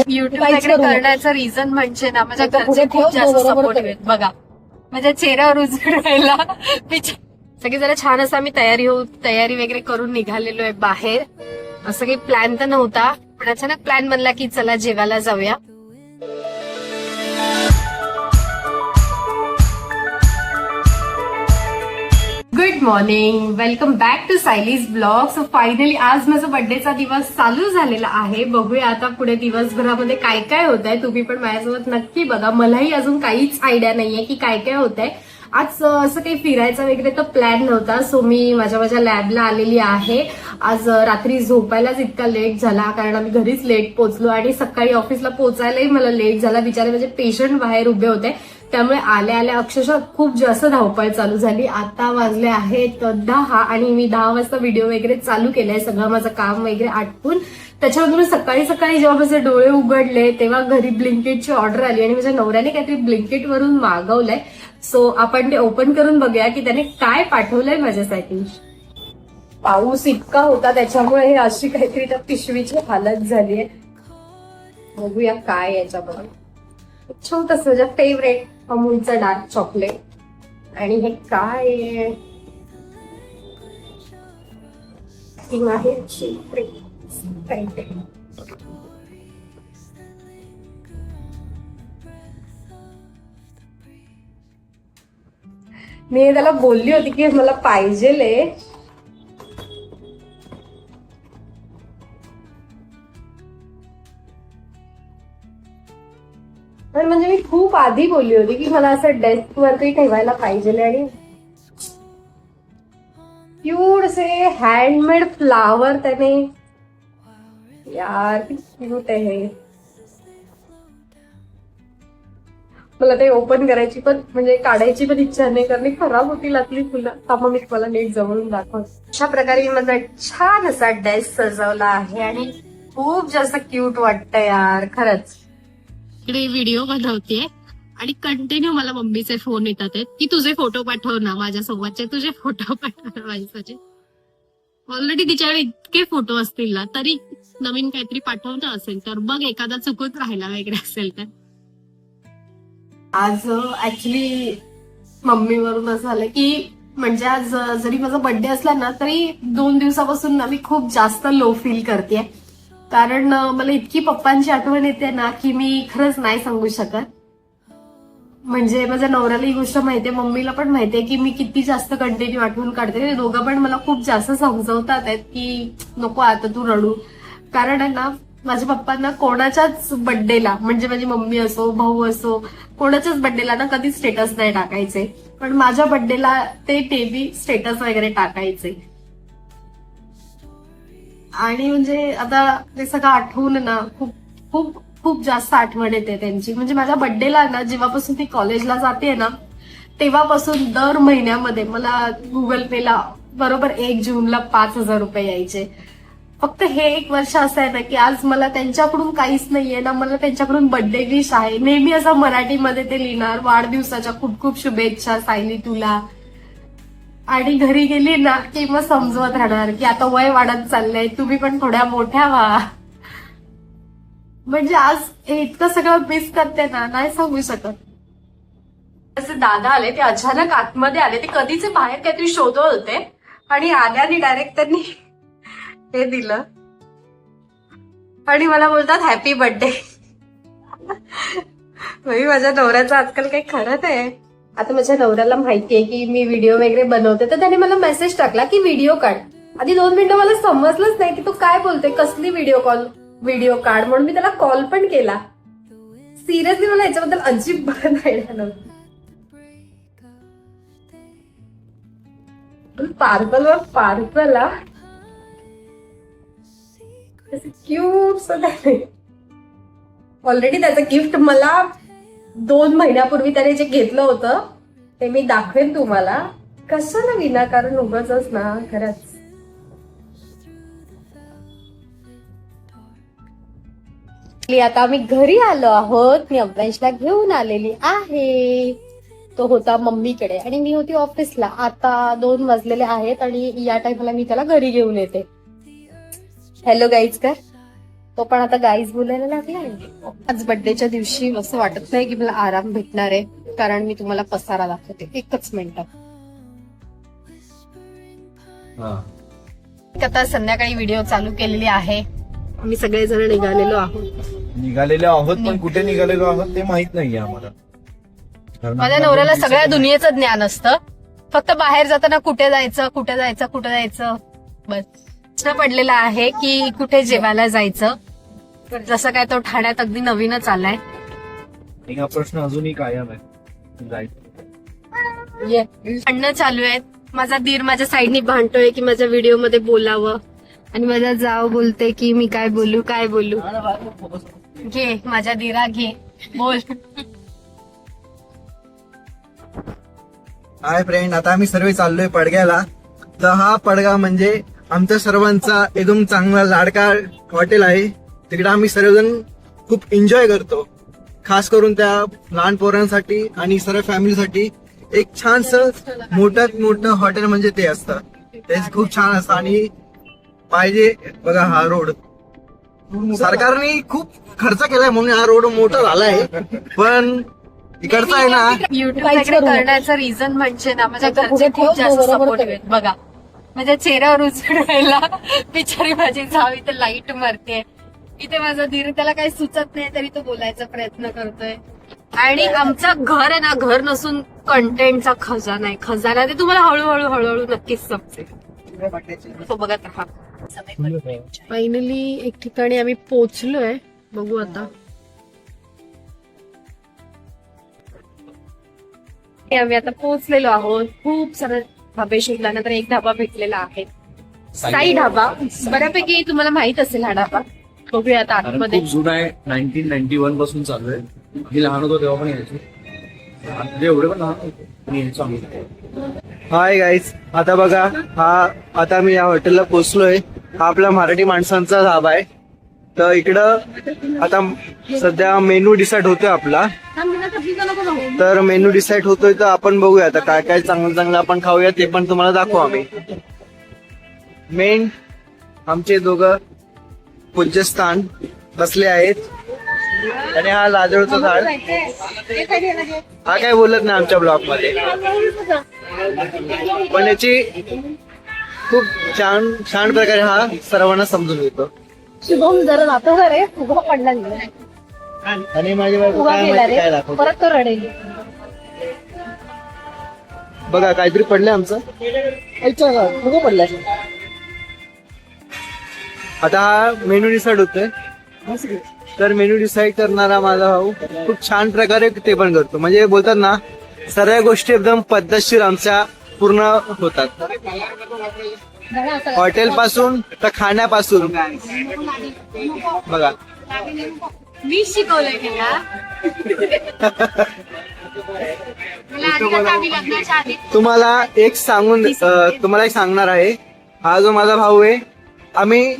YouTube वगैरे करण्याचं reason म्हणजे ना माझ्या घरचे खूप जास्त सपोर्टिव्ह आहेत. बघा माझ्या चेहऱ्यावर उजळायला सगळी जरा छान असं आम्ही तयारी वगैरे करून निघालेलो आहे बाहेर. असं काही प्लॅन तर नव्हता पण अचानक प्लॅन बनला की चला जेवायला जाऊया. Good morning, welcome back to Sayali's blog. So finally आज माझा बर्थडेचा दिवस चालू झालेला आहे. बघूया आता पुढे दिवसभरामध्ये काय काय होत आहे. तुम्ही पण माझ्यासोबत नक्की बघा. मलाही अजून काहीच आयडिया नाहीये की काय काय होत आहे. आज असं काही फिरायचा वगैरे तर प्लॅन नव्हता. सो मी माझ्या लॅबला आलेली आहे. आज रात्री झोपायलाच इतका लेट झाला कारण आम्ही घरीच लेट पोहोचलो आणि सकाळी ऑफिसला पोहोचायलाही मला लेट झाला. बिचारे माझे पेशंट बाहेर उभे होते त्यामुळे आल्या आल्या अक्षरशः खूप जास्त धावपळ चालू झाली. आता वाजले आहेत 10 आणि मी 10 वाजता व्हिडिओ वगैरे चालू केलाय. सगळं माझं काम वगैरे आटपून त्याच्यानंतर सकाळी जेव्हा माझे डोळे उघडले तेव्हा घरी ब्लिंकिटची ऑर्डर आली आणि माझ्या नवऱ्याने काहीतरी ब्लिंकिट वरून मागवलंय. सो आपण ते ओपन करून बघूया की त्याने काय पाठवलंय माझ्यासाठी. पाऊस इतका होता त्याच्यामुळे हे अशी काहीतरी त्या पिशवीची हालत झाली आहे. बघूया काय याच्यामध्ये. छोटस माझ्या फेवरेट अमूलचं डार्क चॉकलेट आणि हे काय आहे मी त्याला बोलली होती की मला पाहिजे. पण म्हणजे मी खूप आधी बोलली होती की मला असं डेस्क वरती ठेवायला पाहिजे आणि क्यूट से हँडमेड फ्लावर त्याने. यार क्यूट आहे. मला ते ओपन करायची पण म्हणजे काढायची पण इच्छा नाही कारण खराब होतील आतली फुलं. त्यामुळे मी तुम्हाला नीट जवळून दाखवते. अशा प्रकारे मी माझा छान असा डेस्क सजवला आहे आणि खूप जास्त क्यूट वाटतं यार खरंच. इकडे व्हिडिओ बनवते आणि कंटिन्यू मला मम्मीचे फोन येतात की तुझे फोटो पाठव ना माझ्यासोबतचे, तुझे फोटो पाठव ना माझ्यासोबतचे. ऑलरेडी तिच्याकडे इतके फोटो असतील ना तरी नवीन काहीतरी पाठवणं असेल तर बघ एखादा चुकून राहिला वगैरे असेल तर. आज ऍक्च्युली मम्मीवरून असं झालं की म्हणजे आज जरी माझा बर्थडे असला ना तरी 2 दिवसापासून ना मी खूप जास्त लो फील करते. कारण मला इतकी पप्पांची आठवण येते ना की मी खरंच नाही सांगू शकत. म्हणजे माझ्या नवऱ्याला ही गोष्ट माहितीये, मम्मीला पण माहितीये की मी किती जास्त कंटिन्यू आठवण काढते. ते दोघं पण मला खूप जास्त समजवतात आहेत की नको आता तू रडू. कारण आहे ना माझ्या पप्पांना कोणाच्याच बर्थडेला म्हणजे माझी मम्मी असो भाऊ असो कोणाच्याच बर्थडेला ना कधी स्टेटस नाही टाकायचे. पण माझ्या बर्थडेला ते नेहमी स्टेटस वगैरे टाकायचे. आणि म्हणजे आता ते सगळं आठवून ना खूप खूप खूप जास्त आठवण येते त्यांची. म्हणजे माझ्या बर्थडेला ना जेव्हापासून ती कॉलेजला जाते ना तेव्हापासून दर महिन्यामध्ये मला गुगल पेला बरोबर 1 जूनला 5,000 रुपये यायचे. फक्त हे 1 वर्ष असं आहे ना की आज मला त्यांच्याकडून काहीच नाहीये ना मला त्यांच्याकडून बर्थडे विश आहे. नेहमी असं मराठीमध्ये ते लिहिणार वाढदिवसाच्या खूप खूप शुभेच्छा सायली तुला. आणि घरी गेली ना की मग समजवत राहणार की आता वय वाढत चाललंय तुम्ही पण थोड्या मोठ्या व्हा. म्हणजे आज हे इतकं सगळं मिस करते ना नाही सांगू शकत. असे दादा आले ते अचानक आतमध्ये आले. ते कधीचे बाहेर काहीतरी शोधत होते आणि आल्याने डायरेक्ट त्यांनी हे दिलं आणि मला बोलतात हॅपी बर्थडे. माझ्या नवऱ्याचं आजकाल काही खरं आहे. आता माझ्या नवऱ्याला माहितीये की मी व्हिडिओ वगैरे बनवते तर त्याने मला मेसेज टाकला की व्हिडिओ काढ. आधी 2 मिनिटं मला समजलंच नाही की तू काय बोलते कसली व्हिडिओ काढ म्हणून मी त्याला कॉल पण केला. सिरियसली मला याच्याबद्दल अजिबात आयडिया नव्हती. पार्सल क्यूट ऑलरेडी त्याचं गिफ्ट मला 2 महिन्यापूर्वी त्याने जे घेतलं होतं ते मी दाखवेन तुम्हाला. कशाला विनाकारण उगाचच ना खरंच. आता आम्ही घरी आलो आहोत. मी अभ्यांशला घेऊन आलेली आहे. तो होता मम्मीकडे आणि मी होती ऑफिसला. आता 2 वाजलेले आहेत आणि या टाइमला मी त्याला घरी घेऊन येते. हॅलो गाईज कर. तो पण आता गाईज बोलायला लागलाय. आज बर्थडेच्या दिवशी असं वाटत नाही की मला आराम भेटणार आहे, कारण मी तुम्हाला पसारा दाखवते. एकच मिनिट. आता संध्याकाळी व्हिडिओ चालू केलेली आहे. आम्ही सगळेजण निघालेलो आहोत पण कुठे निघालेलो आहोत ते माहित नाहीये आम्हाला. माझ्या नवऱ्याला सगळ्या दुनियेचं ज्ञान असतं, फक्त बाहेर जाताना कुठे जायचं बस. प्रश्न पडलेला आहे की कुठे जेवायला जायचं. जसं काय तो ठाण्यात अगदी नवीनच आलाय. हा प्रश्न अजूनही कायम आहे. भांडणं चालू आहेत. माझा दीर माझ्या साईडनी भांडतोय की माझ्या व्हिडिओ मध्ये बोलावं, आणि माझा जाव बोलते की मी काय बोलू. घे माझ्या दीरा, घे बोल. हाय फ्रेंड, आता आम्ही सर्व चाललोय पडग्याला. तर हा पडगा म्हणजे आमच्या सर्वांचा एकदम चांगला लाडका हॉटेल आहे. तिकडे आम्ही सर्वजण खूप एन्जॉय करतो. खास करून त्या लहान पोरांसाठी आणि सर्व फॅमिलीसाठी एक छानस मोठ्यात मोठं हॉटेल म्हणजे ते असतं. ते खूप छान असतं. आणि पाहिजे बघा हा रोड सरकारने खूप खर्च केलाय म्हणून हा रोड मोठा झालाय. पण इकडचा आहे ना, युट्यूब करण्याचं रिझन म्हणजे ना माझ्या घरचे खूप जास्त सपोर्टिव्ह आहेत. बघा माझ्या चेहऱ्यावर उजळायला बिचारी माझी जाव इथे लाईट मारते. इथे माझा धीर, त्याला काही सुचत नाही तरी तो बोलायचा प्रयत्न करतोय. आणि आमचं घर आहे ना, घर नसून कंटेंटचा खजाना आहे. खजाना ते तुम्हाला हळूहळू नक्कीच समजेल. तो बघत राहा. फायनली एक ठिकाणी आम्ही पोहोचलोय. बघू आता. आम्ही आता पोहोचलेलो आहोत. खूप सारं ढाबे शोधल्यानंतर एक ढाबा भेटलेला आहे, साई ढाबा. बऱ्यापैकी तुम्हाला माहित असेल हा ढाबा. बघूया आता आतमध्ये. खूप जुना आहे. 1991 पासून चालू आहे. मी लहान होतो तेव्हा पण यायचो. एवढे पण लहान मी यायचो. हाय गाईज, आता बघा आता मी या हॉटेलला पोहोचलोय. हा आपला मराठी माणसांचा ढाबा आहे. तर इकडं आता सध्या मेनू डिसाईड होतोय आपला. तर मेनू डिसाईड होतोय, तर आपण बघूया आता काय काय चांगलं आपण खाऊया, ते पण तुम्हाला दाखवू आम्ही. मेन आमचे दोघं पूज्यस्थान बसले आहेत. आणि हा लाजळूचं झाड. हा काय बोलत नाही आमच्या ब्लॉग मध्ये, पण याची खूप छान प्रकारे हा सर्वांना समजून घेतो. शुभम जरा जातो रे, उभा पडला नाही. आणि माझी बायको काय दाखवतो परत तो रडेल. बघा काहीतरी पडलंय आमचं. उभं पडलंय. आता हा मेनू डिसाईड होतोय. तर मेनू डिसाईड करणारा माझा भाऊ खूप छान प्रकारे ते पण करतो. म्हणजे बोलतात ना, सर्व गोष्टी एकदम पद्धतशीर आमच्या पूर्ण होतात. हॉटेल पासून तर खाण्यापासून. बघा मी शिकवलंय तुम्हाला एक सांगणार आहे. हा जो माझा भाऊ आहे, आम्ही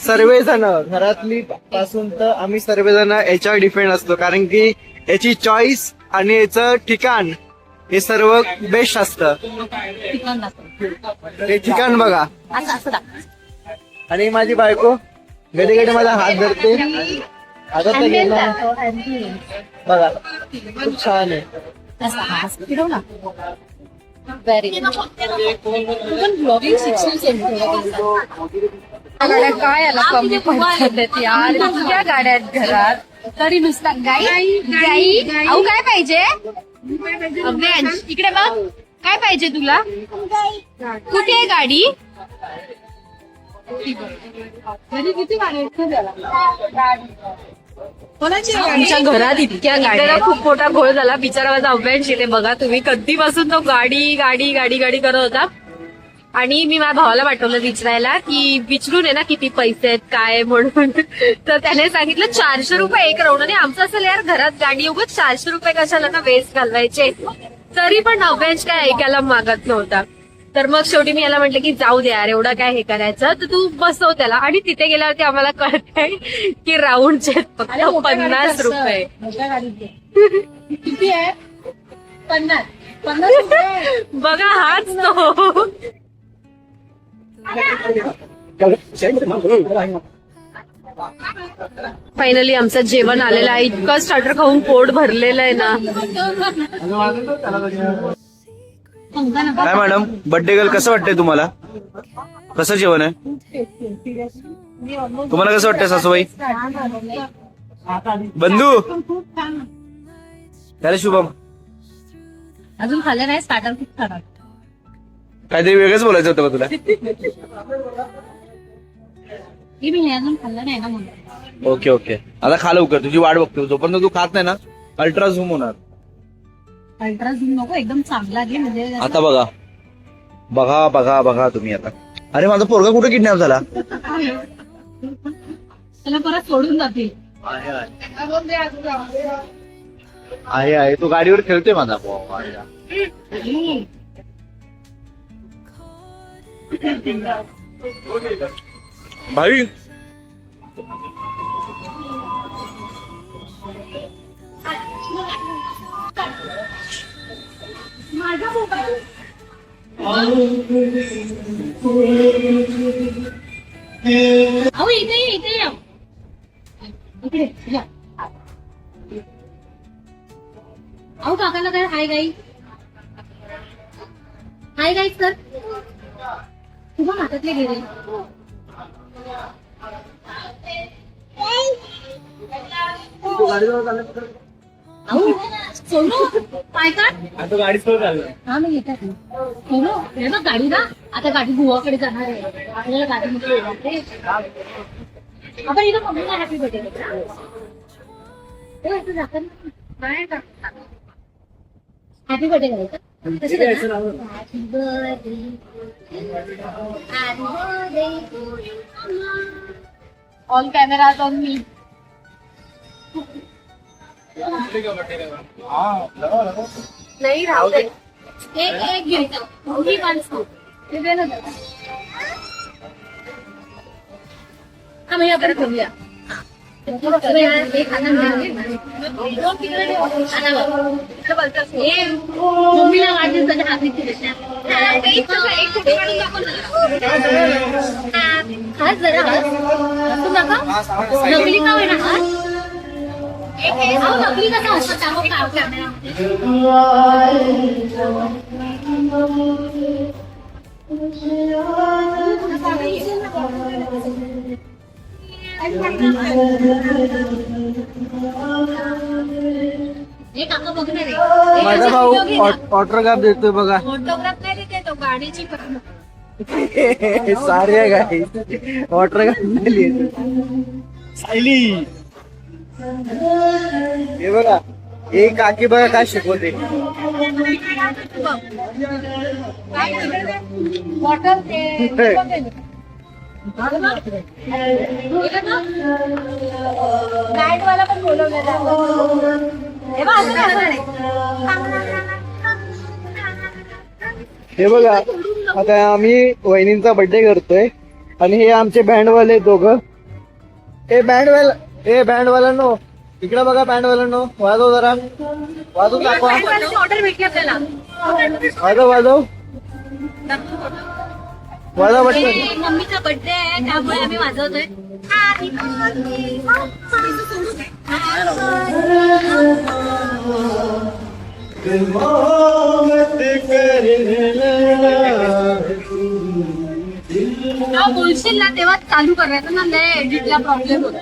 सर्वजण घरातली पासून तर आम्ही सर्वजण याच्यावर डिपेंड असतो. कारण की याची चॉईस आणि याचं ठिकाण हे सर्व बेस्ट असतं. हे ठिकाण बघा. आणि माझी बायको गडे गडे माझा हात धरते. आता बघा खूप छान आहे. गाड्या काय आला कमी पडतात यार. इतक्या गाड्या आहेत घरात, तरी नुसता गाई. अहो काय पाहिजे. अभ्यांश इकडे बघ, काय पाहिजे तुला. कुठे आहे गाडी. किती आमच्या घरात इतक्या गाड्या. खूप मोठा घोळ झाला. बिचारा माझा अभ्यास इथे बघा तुम्ही, कधीपासून तो गाडी गाडी गाडी गाडी करत होता. आणि मी माझ्या भावाला पाठवलं विचारायला की विचारून आहे ना किती पैसे आहेत काय म्हणून. तर त्याने सांगितलं 400 रुपये एक राऊंड. आणि आमचं असेल यार घरात गाडी उगाच 400 रुपये कशाला ना वेस्ट घालवायचे. तरी पण अभ्यास काय ऐकायला मागत नव्हता. तर मग शेवटी मी याला म्हटलं की जाऊ दे यार, एवढं काय हे करायचं, तर तू बसव त्याला. आणि तिथे गेल्यावरती आम्हाला कळतंय की राऊंडचे फक्त 50 रुपये. किती आहे. 50 बघा हाच तो. फायनली आमचं जेवण आलेलं आहे. इतकं स्टार्टर खाऊन पोट भरलेलं आहे ना. काय मॅडम, बर्थडे गर्ल कसं वाटतंय तुम्हाला? कसं जेवण आहे तुम्हाला? कसं वाटतंय सासूबाई? बंधू त्याला शुभम अजून खाल्लं नाही, स्टार्टर खूप छान. काहीतरी वेगळंच बोलायचं होतं का तुला? मी अजून खाल्लं नाही ना म्हणून. ओके ओके, आता खा लवकर, तुझी वाट बघतो. जोपर्यंत तू खात नाही ना अल्ट्रा झूम होणार. अल्ट्रा झूम नको, एकदम चांगला घे म्हणजे. आता बघा बघा बघा बघा तुम्ही आता. अरे माझा पोरगा कुठे किडनॅप झाला? त्याला परत सोडून जातील. आहे तो गाडीवर खेळतोय माझा भाई. अहो इथे ये, इथे या. इकडे या. अहो काकाला काय हाय गाई, हाय गाई सर. तुझ्या हातातले गेले. अहो सोनू काय का गाडी स्लो चाललं. हा मी येतात सोनू हे बघ गाडी ना, आता गाडी गोवाकडे जाणार आहे. आपल्याला गाडीमध्ये आपण इथं मम्मीला हॅपी बर्थडे हॅपी बर्थडे करायचं. Happy birthday all cameras on me. नाही राहू दे. एक घ्यायचं ही माणसं ते दे ना जरा. हा मग आपण करूया. मम्मीला वाढदिवसाच्या हार्दिक शुभेच्छा. हाच जरा तू नका नकली का होईना हाच. नकली कसा असतो हे काका बघणार आहे. माझा भाऊ ऑटोग्राफ देतोय बघा. फोटोग्राफ नाही देते तो, गाडीची सारे गाडी ऑटोग्राफ दिली. सायली हे बघा, हे काकी बघा काय शिकवते. वॉटर नाईटवाला पण बोलवलेला. हे बघा, आता आम्ही वहिनींचा बर्थडे करतोय आणि हे आमचे बँडवाले दोघं. हे बँडवाल्यांनो इकडे बघा, बँडवाल्यांनो वाजव जरा, वाजव दाखवा. ऑर्डर भेटली आपल्याला. वाजव वाजव बटन. मम्मीचा बर्थडे आहे त्यामुळे आम्ही वाजवतोय. बोलशील ना तेव्हा चालू करायचं ना, लय एडिटला प्रॉब्लेम होतो.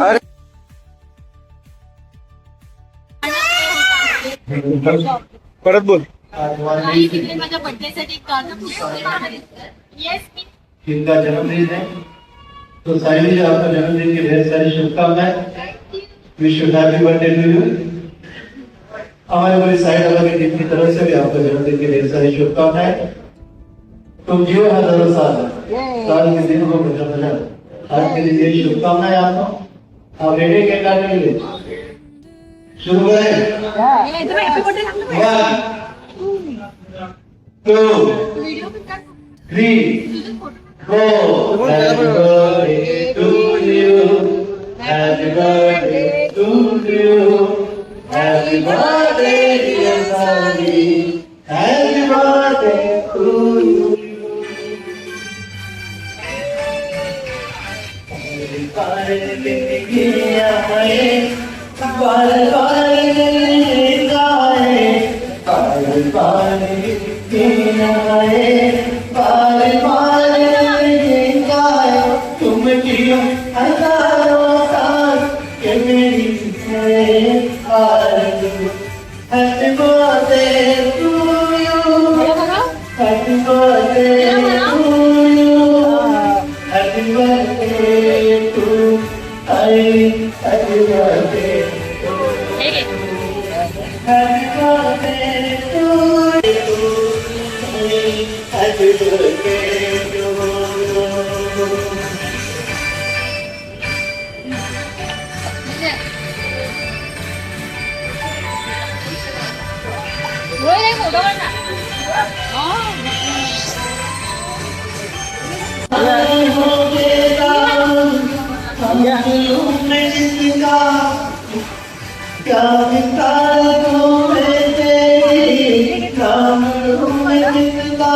अरे परत बोल. माझ्या बर्थडे साठी जिनका जन्मदिन है, तो साइली जी आपका जन्मदिन की ढेर सारी शुभकामनाएं. Wish you happy birthday to you. हमारे पूरी साइड वालों की टीम की तरफ से भी आपको जन्मदिन की ढेर सारी शुभकामनाएं. तुम जियो हजारों साल के दिन को बचा आज के दिन ये शुभकामनाएं आपको. आप रेडी केक काटने के लिए शुरू करें. 1 2 3 4. Happy birthday to you. Happy birthday to you. Happy birthday dear Sally. Happy birthday to you. तुम क्यों हजारों साल के मेरी happy birthday to you happy birthday to you happy birthday to happy birthday happy birthday to happy birthday to क्या मिसाल तुम्हें तेरी काम में जिंदा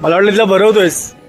मला वाटलं तिला भरवतोयस.